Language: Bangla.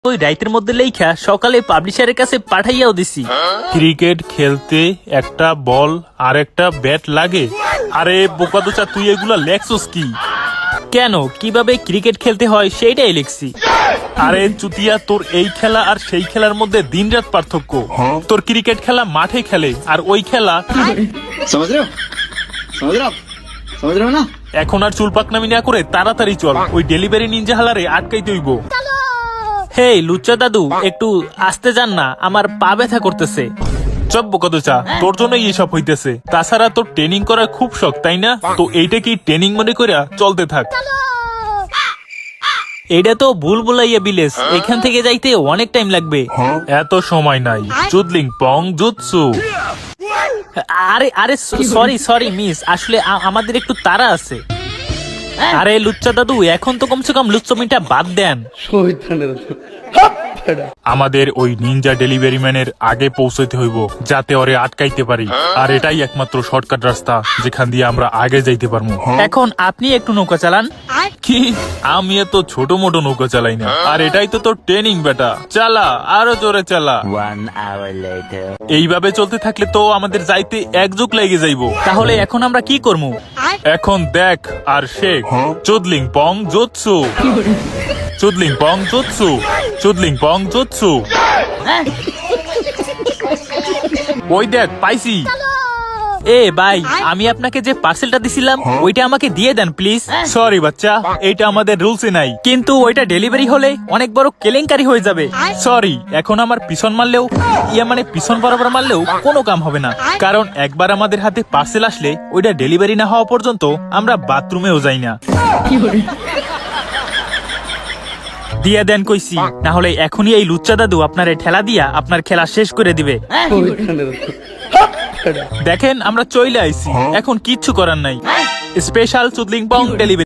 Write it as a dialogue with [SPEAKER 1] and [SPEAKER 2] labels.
[SPEAKER 1] ওই রাইতের মধ্যে লেখা সকালে পাবলিশারের কাছে পাঠাইয়াও দিছি।
[SPEAKER 2] ক্রিকেট খেলতে একটা বল আর একটা ব্যাট লাগে। আরে বোকাদোচা, তুই এগুলা লেখছস কি?
[SPEAKER 1] কেন, কিভাবে ক্রিকেট খেলতে হয় সেইটাই লিখছি।
[SPEAKER 2] আরে চুতিয়া, তোর এই খেলা আর সেই খেলার মধ্যে দিনরাত পার্থক্য। তোর ক্রিকেট খেলা মাঠে খেলে, আর ওই খেলা
[SPEAKER 3] समझ रहे हो समझ रहे हो ना।
[SPEAKER 2] এখন আর চুল পাকনামি না করে তাড়াতাড়ি চল, ওই ডেলিভারি নিনজা হালারে আটকাইতে হইব।
[SPEAKER 1] হেই লুচ্চা দাদু, একটু আস্তে যান না, আমার পা ব্যথা করতেছে।
[SPEAKER 2] চপ বোকাদোচা, তোর জন্যই এসব হইতেছে। তাছাড়া তোর ট্রেনিং করার খুব শখ, তাই না? তো এইটা কি ট্রেনিং মনে করিয়া চলতে থাক।
[SPEAKER 1] এটা তো বুলবুলাইয়া ভিলেজ, এখান থেকে যাইতে অনেক টাইম লাগবে।
[SPEAKER 2] এত সময় নাই। চুদলিং পং জুৎসু।
[SPEAKER 1] আরে আরে সরি মিস, আসলে আমাদের একটু তাড়া আছে। আরে লুচ্চা দাদু, এখন তো কমসে কম লুচ্চমিটা বাদ দেন।
[SPEAKER 2] আমাদের ওই নিনজা ডেলিভারি ম্যানের আগে পৌঁছাইতে হইব, যাতে ওরে আটকাইতে পারি। আর এটাই একমাত্র শর্টকাট রাস্তা যেখান দিয়ে আমরা আগে যাইতে পারবো।
[SPEAKER 1] এখন আপনি একটু নৌকা চালান।
[SPEAKER 2] কি? আমি এত ছোট মোটো নৌকা চালাই না। আর এটাই তো তোর ট্রেনিং বেটা, চালা, আরো জোরে চালা। এইভাবে চলতে থাকলে তো আমাদের যাইতে এক যুগ লেগে যাইবো।
[SPEAKER 1] তাহলে এখন আমরা কি করবো?
[SPEAKER 2] এখন দেখ আর শেখ। চুদলিং পং জুৎসু, চুদলিং পং জুৎসু, চুদলিং পং জুৎসু। ওই দেখ, পাইছি।
[SPEAKER 1] এ ভাই, আমি আপনাকে যে পার্সেলটা দিছিলাম ওইটা আমাকে দিয়ে দেন প্লিজ।
[SPEAKER 2] সরি বাচ্চা, এইটা আমাদের রুলসে নাই।
[SPEAKER 1] কিন্তু ওইটা ডেলিভারি হলে অনেক বড় কেলেঙ্কারি হয়ে যাবে।
[SPEAKER 2] সরি, এখন আমার পিছন মারলেও, মানে পিছন বরাবর মারলেও কোনো কাম হবে না। কারণ একবার আমাদের হাতে পার্সেল আসলে ওইটা ডেলিভারি না হওয়া পর্যন্ত আমরা বাথরুমেও যাই না।
[SPEAKER 1] দিয়ে দেন কইছি, না হলে এখনই এই লুচ্চা দাদু আপনার ঠেলা দিয়া আপনার খেলা শেষ করে দিবে।
[SPEAKER 2] দেখেন, আমরা চলে আইছি, এখন কিচ্ছু করার নাই। স্পেশাল চুদলিং পং ডেলিভারি।